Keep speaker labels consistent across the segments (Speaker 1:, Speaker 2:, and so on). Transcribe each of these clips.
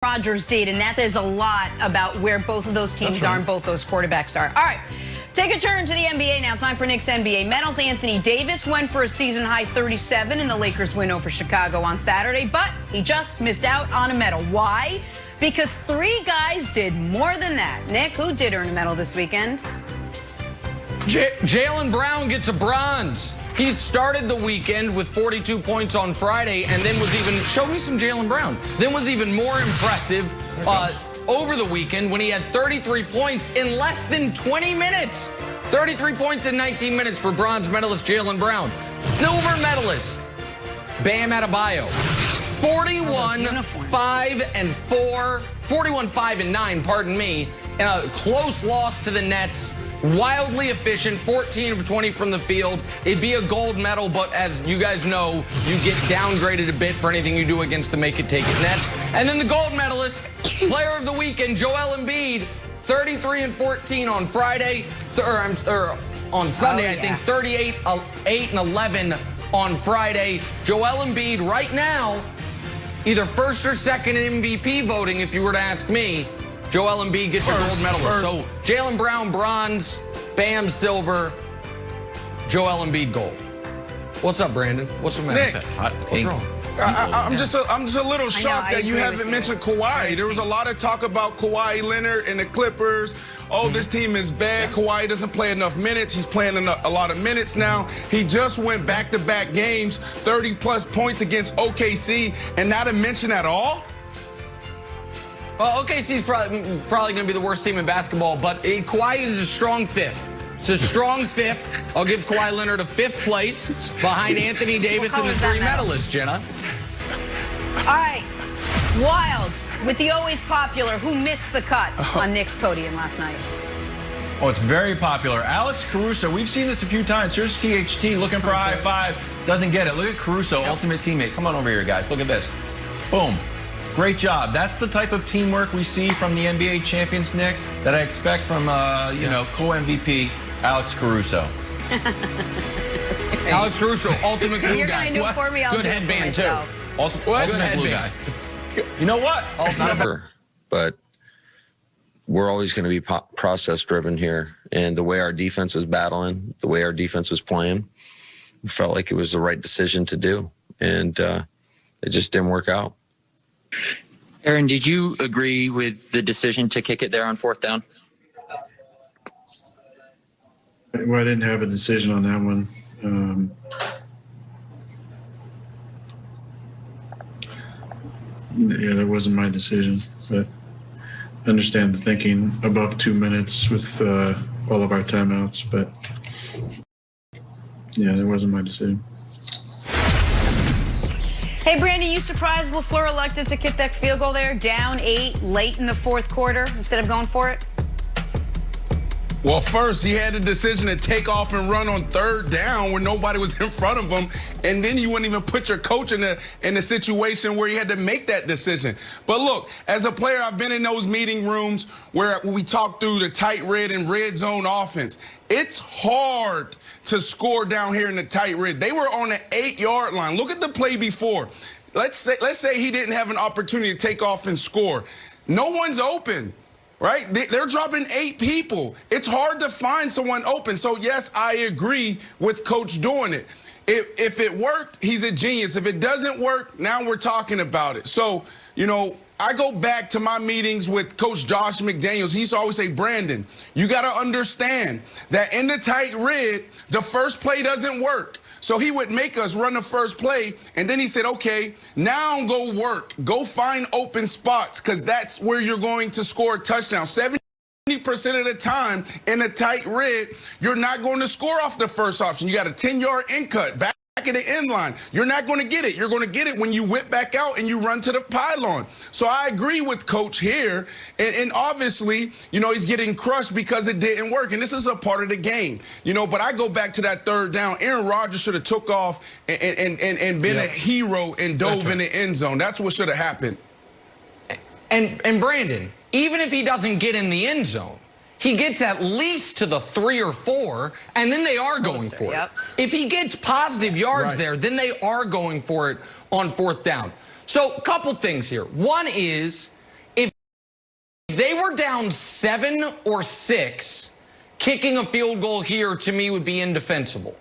Speaker 1: Rodgers did, and that is a lot about where both of those teams are and both those quarterbacks are. All right, take a turn to the NBA now. Time for Nick's NBA medals. Anthony Davis went for a season-high 37 in the Lakers win over Chicago on Saturday, but he just missed out on a medal. Why? Because 3 guys did more than that. Nick, who did earn a medal this weekend?
Speaker 2: Jaylen Brown gets a bronze. He started the weekend with 42 points on Friday and then was even, show me some Jaylen Brown, then was even more impressive over the weekend when he had 33 points in less than 20 minutes. 33 points in 19 minutes for bronze medalist Jaylen Brown. Silver medalist Bam Adebayo. 41-5-9, pardon me, in a close loss to the Nets. Wildly efficient, 14 of 20 from the field. It'd be a gold medal, but as you guys know, you get downgraded a bit for anything you do against the make-it-take-it Nets. And then the gold medalist, player of the weekend, Joel Embiid, 33 and 14 on Friday, or on Sunday, I think 38, 8 and 11 on Friday. Joel Embiid right now, either first or second in MVP voting, if you were to ask me. Joel Embiid gets your gold medalist. So Jaylen Brown, bronze, Bam, silver, Joel Embiid, gold. What's up, Brandon? What's the matter?
Speaker 3: Nick,
Speaker 2: what's wrong?
Speaker 3: I'm just a little shocked that you haven't mentioned Kawhi. There was a lot of talk about Kawhi Leonard and the Clippers. Oh, this team is bad. Kawhi doesn't play enough minutes. He's playing a lot of minutes now. He just went back-to-back games, 30-plus points against OKC, and not a mention at all?
Speaker 2: Well, OKC's probably going to be the worst team in basketball, but Kawhi is a strong fifth. It's a strong fifth. I'll give Kawhi Leonard a 5th place behind Anthony Davis and the 3 medalists, Jenna.
Speaker 1: All right, Wilds, with the always popular, who missed the cut on Nick's podium last night?
Speaker 4: Oh, it's very popular. Alex Caruso, we've seen this a few times. Here's THT looking for a high five. Doesn't get it. Look at Caruso, ultimate teammate. Come on over here, guys. Look at this. Boom. Great job. That's the type of teamwork we see from the NBA champions, Nick, that I expect from, co-MVP Alex Caruso.
Speaker 2: Alex Caruso, ultimate glue
Speaker 1: You're
Speaker 2: guy.
Speaker 1: going to do it for me, I'll
Speaker 2: Good
Speaker 1: do it for
Speaker 2: headband, too.
Speaker 1: myself.
Speaker 4: Ultimate glue guy. You know what?
Speaker 5: But we're always going to be process-driven here. And the way our defense was battling, the way our defense was playing, we felt like it was the right decision to do. And it just didn't work out.
Speaker 6: Aaron, did you agree with the decision to kick it there on 4th down?
Speaker 7: Well, I didn't have a decision on that one. Yeah, that wasn't my decision, but I understand the thinking above 2 minutes with all of our timeouts, but yeah, that wasn't my decision.
Speaker 1: Hey, Brandon, you surprised LaFleur elected to kick that field goal there, down 8 late in the 4th quarter instead of going for it?
Speaker 3: Well, first, he had the decision to take off and run on 3rd down when nobody was in front of him, and then you wouldn't even put your coach in a situation where he had to make that decision. But look, as a player, I've been in those meeting rooms where we talk through the tight red and red zone offense. It's hard to score down here in the tight red. They were on the 8-yard line. Look at the play before. Let's say he didn't have an opportunity to take off and score. No one's open. Right? They're dropping 8 people. It's hard to find someone open. So, yes, I agree with Coach doing it. If it worked, he's a genius. If it doesn't work, now we're talking about it. So, I go back to my meetings with Coach Josh McDaniels. He used to always say, Brandon, you got to understand that in the tight red, the first play doesn't work. So he would make us run the first play, and then he said, okay, now go work. Go find open spots, because that's where you're going to score a touchdown. 70% of the time in a tight red, you're not going to score off the first option. You got a 10-yard in cut back at the end line. You're not going to get it. You're going to get it when you whip back out and you run to the pylon. So I agree with Coach here. And obviously, he's getting crushed because it didn't work. And this is a part of the game. But I go back to that 3rd down. Aaron Rodgers should have took off and been a hero and dove in the end zone. That's what should have happened.
Speaker 2: And Brandon, even if he doesn't get in the end zone, he gets at least to the 3 or 4, and then they are going for it. If he gets positive yards there, then they are going for it on 4th down. So a couple things here. One is, they were down 7 or 6, kicking a field goal here to me would be indefensible.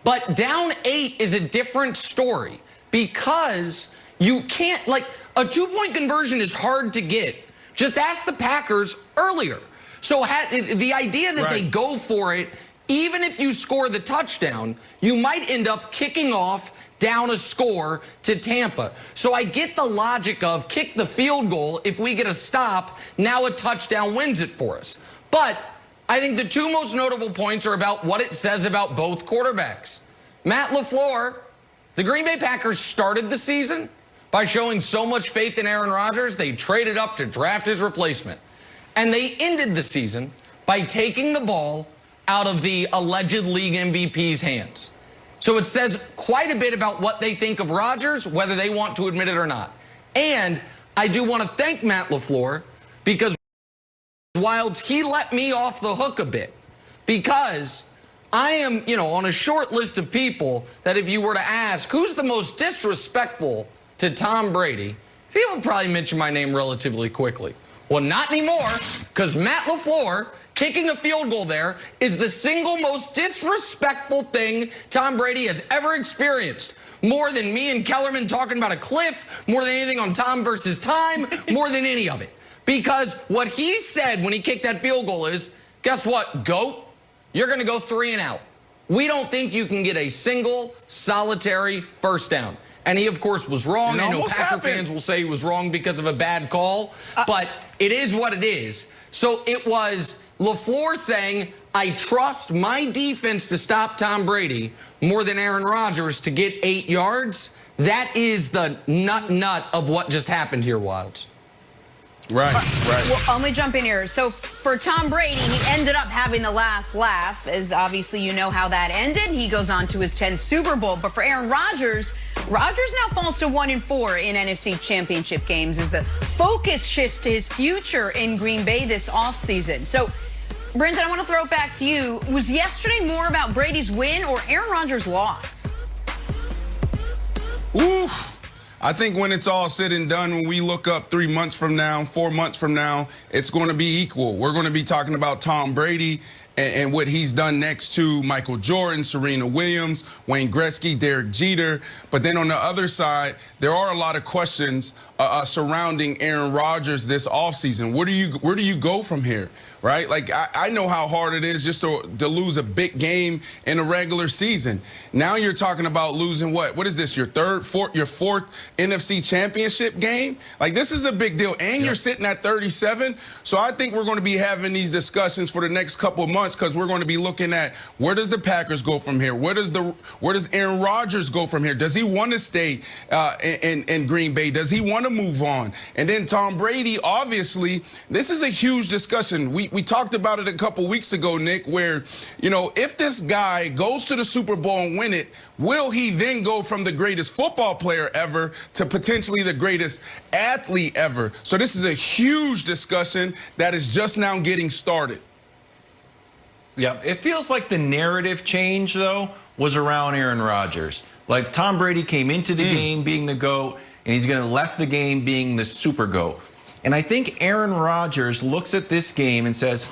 Speaker 2: But down 8 is a different story because you can't, like, a 2-point conversion is hard to get. Just ask the Packers earlier. So the idea that they go for it, even if you score the touchdown, you might end up kicking off down a score to Tampa. So I get the logic of kick the field goal. If we get a stop, now a touchdown wins it for us. But I think the 2 most notable points are about what it says about both quarterbacks. Matt LaFleur, the Green Bay Packers started the season by showing so much faith in Aaron Rodgers, they traded up to draft his replacement. And they ended the season by taking the ball out of the alleged league MVP's hands. So it says quite a bit about what they think of Rodgers, whether they want to admit it or not. And I do want to thank Matt LaFleur because Wilds, he let me off the hook a bit because I am, on a short list of people that if you were to ask who's the most disrespectful to Tom Brady, people would probably mention my name relatively quickly. Well, not anymore, because Matt LaFleur kicking a field goal there is the single most disrespectful thing Tom Brady has ever experienced. More than me and Kellerman talking about a cliff, more than anything on Tom versus Time, more than any of it. Because what he said when he kicked that field goal is, guess what, GOAT? You're going to go 3 and out. We don't think you can get a single solitary first down. And he, of course, was wrong. I know Packer fans will say he was wrong because of a bad call, but it is what it is. So it was LaFleur saying, I trust my defense to stop Tom Brady more than Aaron Rodgers to get 8 yards. That is the nut of what just happened here, Wilds.
Speaker 3: Right.
Speaker 1: Well, let me jump in here. So for Tom Brady, he ended up having the last laugh, as obviously you know how that ended. He goes on to his 10th Super Bowl. But for Aaron Rodgers, Rodgers now falls to 1-4 in NFC Championship games as the focus shifts to his future in Green Bay this offseason. So, Brendan, I want to throw it back to you. Was yesterday more about Brady's win or Aaron Rodgers' loss?
Speaker 3: Oof. I think when it's all said and done, when we look up 3 months from now, 4 months from now, it's going to be equal. We're going to be talking about Tom Brady and what he's done next to Michael Jordan, Serena Williams, Wayne Gretzky, Derek Jeter. But then on the other side, there are a lot of questions surrounding Aaron Rodgers this offseason. Where do you go from here, right? Like, I know how hard it is just to lose a big game in a regular season. Now you're talking about losing what is this, your fourth NFC Championship game? Like, this is a big deal. And you're sitting at 37. So I think we're going to be having these discussions for the next couple of months because we're going to be looking at where does the Packers go from here? Where does Aaron Rodgers go from here? Does he want to stay in Green Bay? Does he want to move on? And then Tom Brady, obviously, this is a huge discussion. We talked about it a couple weeks ago, Nick, where, if this guy goes to the Super Bowl and win it, will he then go from the greatest football player ever to potentially the greatest athlete ever? So this is a huge discussion that is just now getting started.
Speaker 4: Yeah, it feels like the narrative change, though, was around Aaron Rodgers. Like, Tom Brady came into the game being the GOAT, and he's going to left the game being the super GOAT. And I think Aaron Rodgers looks at this game and says,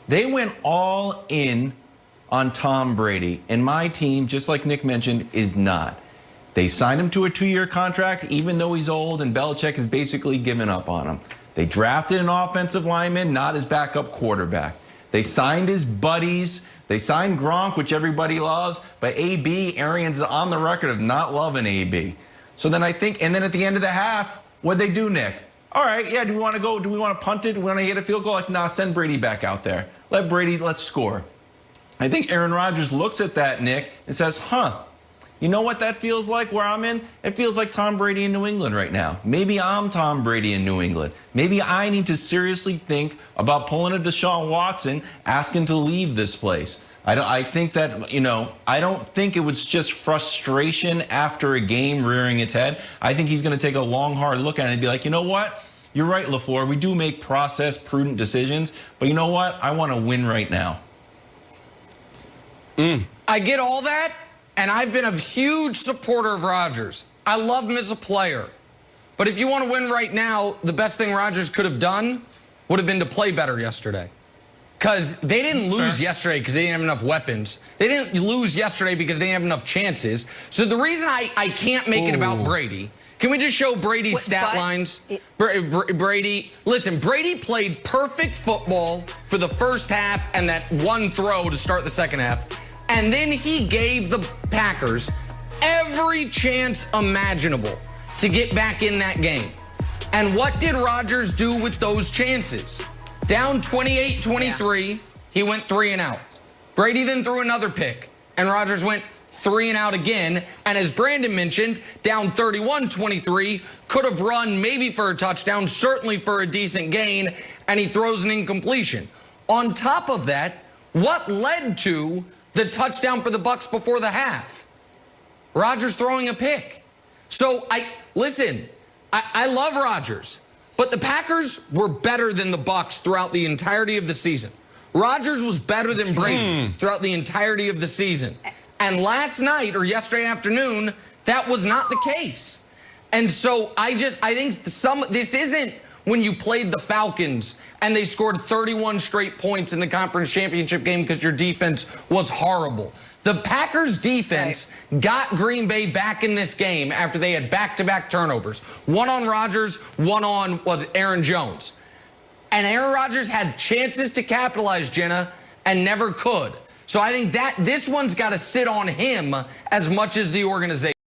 Speaker 4: they went all in on Tom Brady, and my team, just like Nick mentioned, is not. They signed him to a 2-year contract, even though he's old, and Belichick has basically given up on him. They drafted an offensive lineman, not his backup quarterback. They signed his buddies. They signed Gronk, which everybody loves, but AB, Arians is on the record of not loving AB. So then I think, and then at the end of the half, what'd they do, Nick? All right, yeah, do we want to go? Do we want to punt it? Do we want to hit a field goal? Like, nah, send Brady back out there. Let's score. I think Aaron Rodgers looks at that, Nick, and says, you know what that feels like where I'm in? It feels like Tom Brady in New England right now. Maybe I'm Tom Brady in New England. Maybe I need to seriously think about pulling a Deshaun Watson, asking to leave this place. I think that, I don't think it was just frustration after a game rearing its head. I think he's going to take a long, hard look at it and be like, you know what? You're right, LaFleur. We do make process, prudent decisions. But you know what? I want to win right now.
Speaker 2: I get all that, and I've been a huge supporter of Rodgers. I love him as a player. But if you want to win right now, the best thing Rodgers could have done would have been to play better yesterday. Because they didn't lose yesterday because they didn't have enough weapons. They didn't lose yesterday because they didn't have enough chances. So the reason I can't make it about Brady, can we just show Brady's stat lines? Brady, listen, Brady played perfect football for the first half and that one throw to start the second half. And then he gave the Packers every chance imaginable to get back in that game. And what did Rodgers do with those chances? Down 28-23, he went 3 and out. Brady then threw another pick, and Rodgers went 3 and out again. And as Brandon mentioned, down 31-23, could have run maybe for a touchdown, certainly for a decent gain, and he throws an incompletion. On top of that, what led to the touchdown for the Bucs before the half? Rodgers throwing a pick. So I love Rodgers. But the Packers were better than the Bucs throughout the entirety of the season. Rodgers was better than Brady throughout the entirety of the season. And last night or yesterday afternoon, that was not the case. And so I think this isn't when you played the Falcons and they scored 31 straight points in the conference championship game because your defense was horrible. The Packers defense got Green Bay back in this game after they had back-to-back turnovers. One on Rodgers, one on was Aaron Jones. And Aaron Rodgers had chances to capitalize, Jenna, and never could. So I think that this one's got to sit on him as much as the organization.